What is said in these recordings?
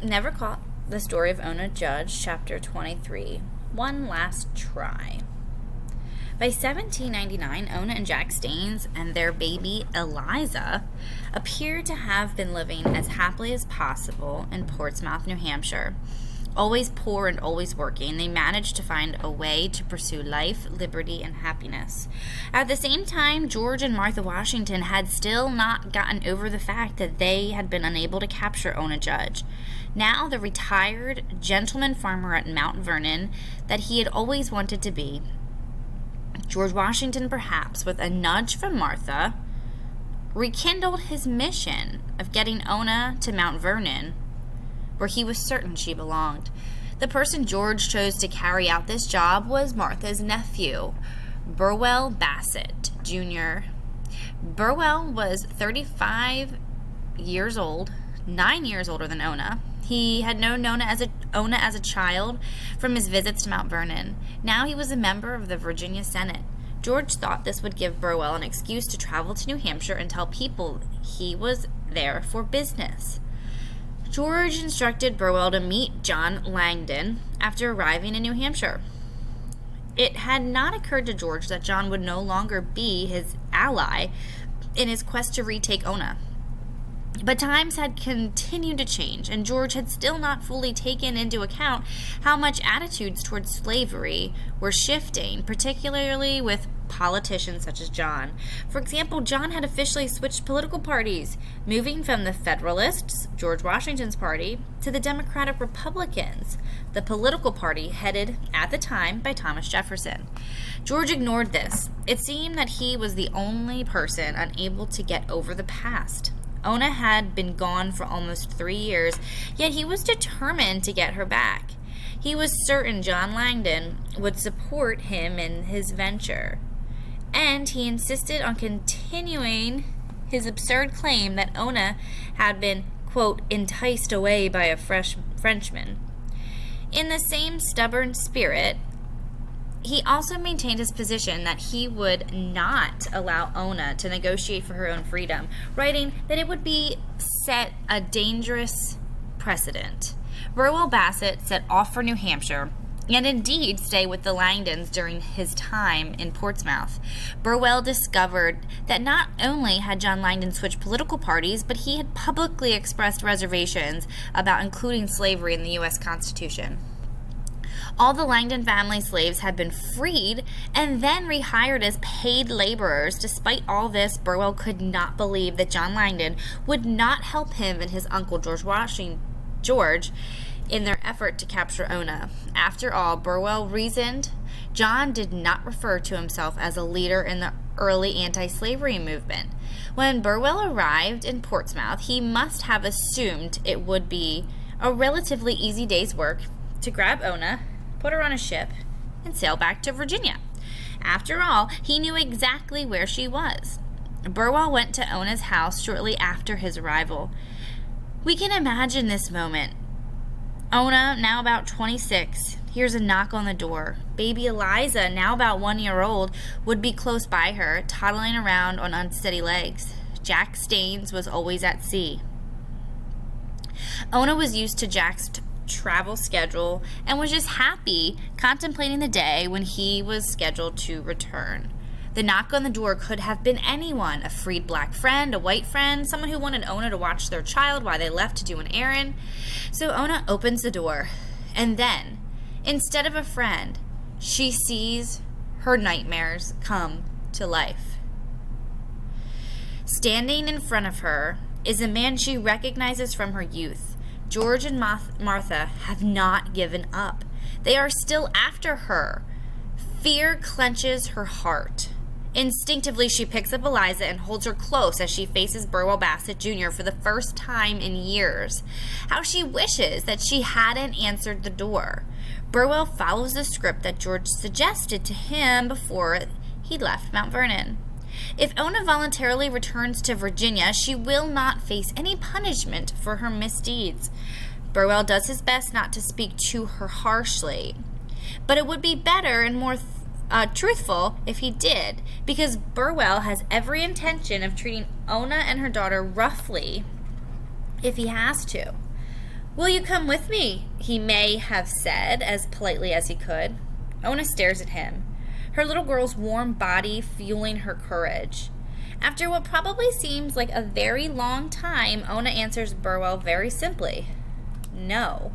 Never Caught: The Story of Ona Judge, Chapter 23, One Last Try. By 1799, Ona and Jack Staines and their baby Eliza appear to have been living as happily as possible in Portsmouth, New Hampshire. Always poor and always working, they managed to find a way to pursue life, liberty, and happiness. At the same time, George and Martha Washington had still not gotten over the fact that they had been unable to capture Ona Judge. Now the retired gentleman farmer at Mount Vernon that he had always wanted to be. George Washington, perhaps with a nudge from Martha, rekindled his mission of getting Ona to Mount Vernon, where he was certain she belonged. The person George chose to carry out this job was Martha's nephew, Burwell Bassett, Jr. Burwell was 35 years old, 9 years older than Ona. He had known Ona as a child from his visits to Mount Vernon. Now he was a member of the Virginia Senate. George thought this would give Burwell an excuse to travel to New Hampshire and tell people he was there for business. George instructed Burwell to meet John Langdon after arriving in New Hampshire. It had not occurred to George that John would no longer be his ally in his quest to retake Ona. But times had continued to change, and George had still not fully taken into account how much attitudes towards slavery were shifting, particularly with politicians such as John. For example, John had officially switched political parties, moving from the Federalists, George Washington's party, to the Democratic Republicans, the political party headed at the time by Thomas Jefferson. George ignored this. It seemed that he was the only person unable to get over the past. Ona had been gone for almost 3 years, yet he was determined to get her back. He was certain John Langdon would support him in his venture, and he insisted on continuing his absurd claim that Ona had been, quote, enticed away by a Frenchman. In the same stubborn spirit, he also maintained his position that he would not allow Ona to negotiate for her own freedom, writing that it would be set a dangerous precedent. Burwell Bassett set off for New Hampshire, and indeed stay with the Langdons during his time in Portsmouth. Burwell discovered that not only had John Langdon switched political parties, but he had publicly expressed reservations about including slavery in the U.S. Constitution. All the Langdon family slaves had been freed and then rehired as paid laborers. Despite all this, Burwell could not believe that John Langdon would not help him and his uncle George in their effort to capture Ona. After all, Burwell reasoned, John did not refer to himself as a leader in the early anti-slavery movement. When Burwell arrived in Portsmouth, he must have assumed it would be a relatively easy day's work to grab Ona, put her on a ship, and sail back to Virginia. After all, he knew exactly where she was. Burwell went to Ona's house shortly after his arrival. We can imagine this moment. Ona, now about 26, hears a knock on the door. Baby Eliza, now about 1 year old, would be close by her, toddling around on unsteady legs. Jack Staines was always at sea. Ona was used to Jack's travel schedule and was just happy contemplating the day when he was scheduled to return. The knock on the door could have been anyone, a freed black friend, a white friend, someone who wanted Ona to watch their child while they left to do an errand. So Ona opens the door, and then, instead of a friend, she sees her nightmares come to life. Standing in front of her is a man she recognizes from her youth. George and Martha have not given up. They are still after her. Fear clenches her heart. Instinctively, she picks up Eliza and holds her close as she faces Burwell Bassett Jr. for the first time in years. How she wishes that she hadn't answered the door. Burwell follows the script that George suggested to him before he left Mount Vernon. If Ona voluntarily returns to Virginia, she will not face any punishment for her misdeeds. Burwell does his best not to speak to her harshly, but it would be better and more truthful if he did, because Burwell has every intention of treating Ona and her daughter roughly if he has to. "Will you come with me?" he may have said as politely as he could. Ona stares at him, her little girl's warm body fueling her courage. After what probably seems like a very long time, Ona answers Burwell very simply, "No."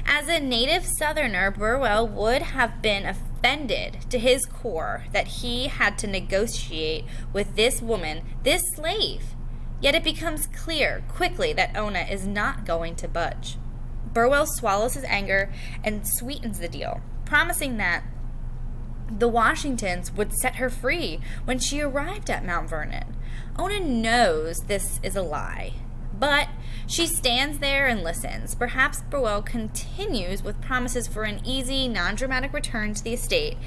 As a native Southerner, Burwell would have been offended to his core that he had to negotiate with this woman, this slave. Yet it becomes clear quickly that Ona is not going to budge. Burwell swallows his anger and sweetens the deal, promising that the Washingtons would set her free when she arrived at Mount Vernon. Ona knows this is a lie, but she stands there and listens. Perhaps Burwell continues with promises for an easy, non-dramatic return to the estate,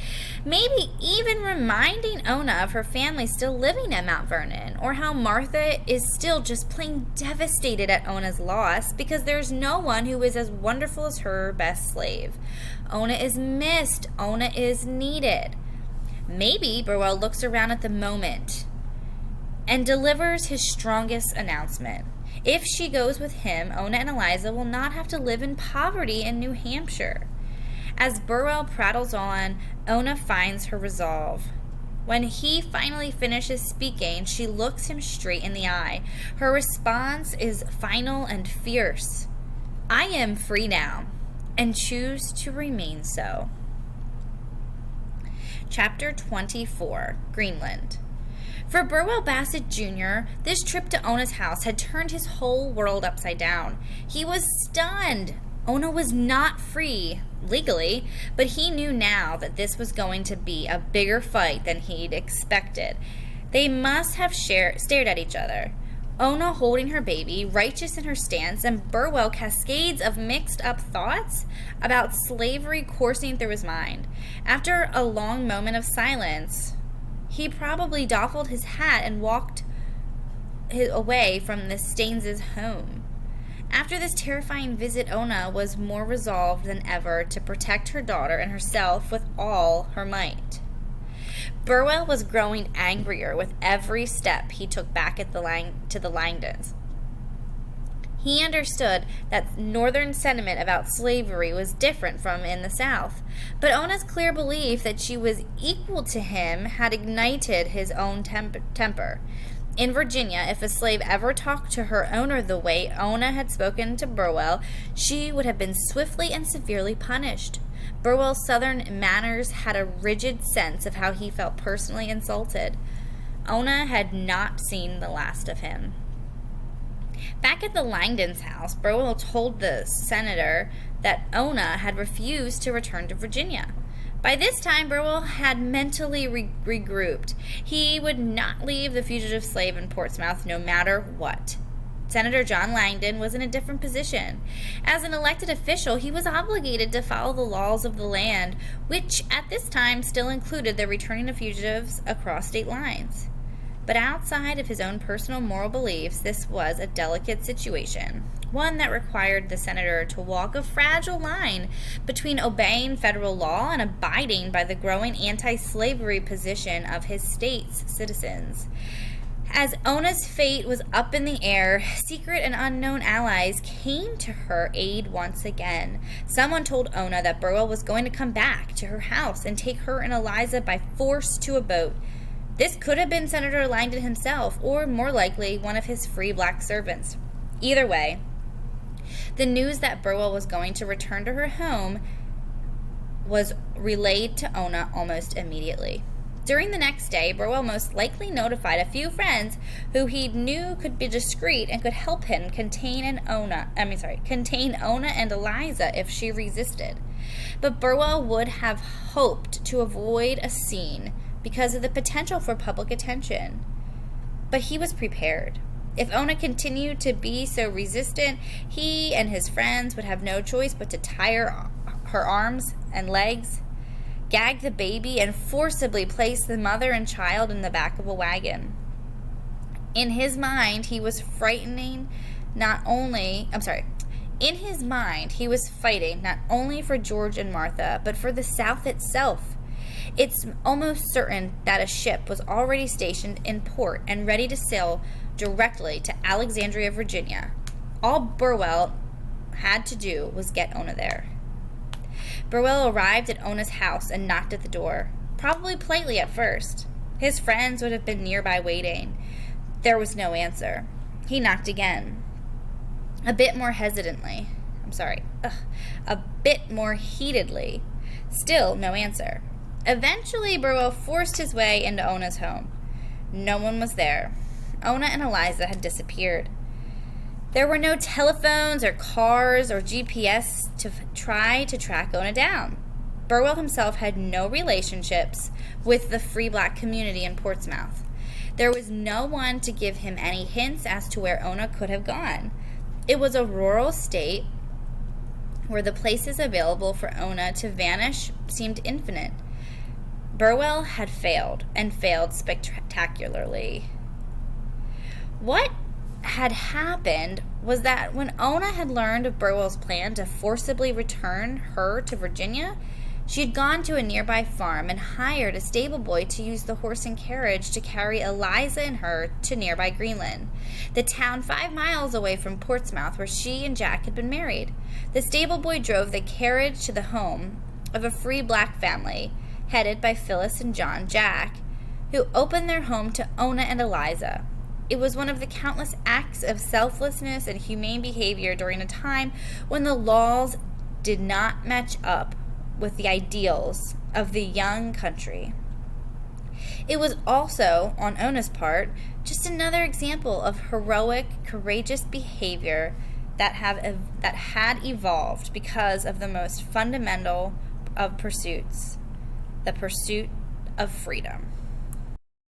maybe even reminding Ona of her family still living at Mount Vernon, or how Martha is still just plain devastated at Ona's loss because there's no one who is as wonderful as her best slave. Ona is missed. Ona is needed. Maybe Burwell looks around at the moment and delivers his strongest announcement. If she goes with him, Ona and Eliza will not have to live in poverty in New Hampshire. As Burwell prattles on, Ona finds her resolve. When he finally finishes speaking, she looks him straight in the eye. Her response is final and fierce. "I am free now, and choose to remain so." Chapter 24, Greenland. For Burwell Bassett Jr., this trip to Ona's house had turned his whole world upside down. He was stunned. Ona was not free, legally, but he knew now that this was going to be a bigger fight than he'd expected. They must have stared at each other. Ona holding her baby, righteous in her stance, and Burwell cascades of mixed-up thoughts about slavery coursing through his mind. After a long moment of silence, he probably doffed his hat and walked away from the Staines' home. After this terrifying visit, Ona was more resolved than ever to protect her daughter and herself with all her might. Burwell was growing angrier with every step he took back to the Langdons. He understood that Northern sentiment about slavery was different from in the South, but Ona's clear belief that she was equal to him had ignited his own temper. In Virginia, if a slave ever talked to her owner the way Ona had spoken to Burwell, she would have been swiftly and severely punished. Burwell's Southern manners had a rigid sense of how he felt personally insulted. Ona had not seen the last of him. Back at the Langdons' house, Burwell told the senator that Ona had refused to return to Virginia. By this time, Burwell had mentally regrouped. He would not leave the fugitive slave in Portsmouth no matter what. Senator John Langdon was in a different position. As an elected official, he was obligated to follow the laws of the land, which at this time still included the returning of fugitives across state lines. But outside of his own personal moral beliefs, this was a delicate situation, one that required the senator to walk a fragile line between obeying federal law and abiding by the growing anti-slavery position of his state's citizens. As Ona's fate was up in the air, secret and unknown allies came to her aid once again. Someone told Ona that Burwell was going to come back to her house and take her and Eliza by force to a boat. This could have been Senator Langdon himself, or more likely, one of his free black servants. Either way, the news that Burwell was going to return to her home was relayed to Ona almost immediately. During the next day, Burwell most likely notified a few friends who he knew could be discreet and could help him contain Ona and Eliza if she resisted. But Burwell would have hoped to avoid a scene because of the potential for public attention. But he was prepared. If Ona continued to be so resistant, he and his friends would have no choice but to tie her arms and legs, gag the baby, and forcibly place the mother and child in the back of a wagon. In his mind, he was fighting not only for George and Martha, but for the South itself. It's almost certain that a ship was already stationed in port and ready to sail directly to Alexandria, Virginia. All Burwell had to do was get Ona there. Burwell arrived at Ona's house and knocked at the door, probably politely at first. His friends would have been nearby waiting. There was no answer. He knocked again. A bit more heatedly. Still no answer. Eventually, Burwell forced his way into Ona's home. No one was there. Ona and Eliza had disappeared. There were no telephones or cars or GPS to try to track Ona down. Burwell himself had no relationships with the free black community in Portsmouth. There was no one to give him any hints as to where Ona could have gone. It was a rural state where the places available for Ona to vanish seemed infinite. Burwell had failed, and failed spectacularly. What had happened was that when Ona had learned of Burwell's plan to forcibly return her to Virginia, she had gone to a nearby farm and hired a stable boy to use the horse and carriage to carry Eliza and her to nearby Greenland, the town 5 miles away from Portsmouth where she and Jack had been married. The stable boy drove the carriage to the home of a free black family, headed by Phyllis and John Jack, who opened their home to Ona and Eliza. It was one of the countless acts of selflessness and humane behavior during a time when the laws did not match up with the ideals of the young country. It was also, on Ona's part, just another example of heroic, courageous behavior that had evolved because of the most fundamental of pursuits, the pursuit of freedom.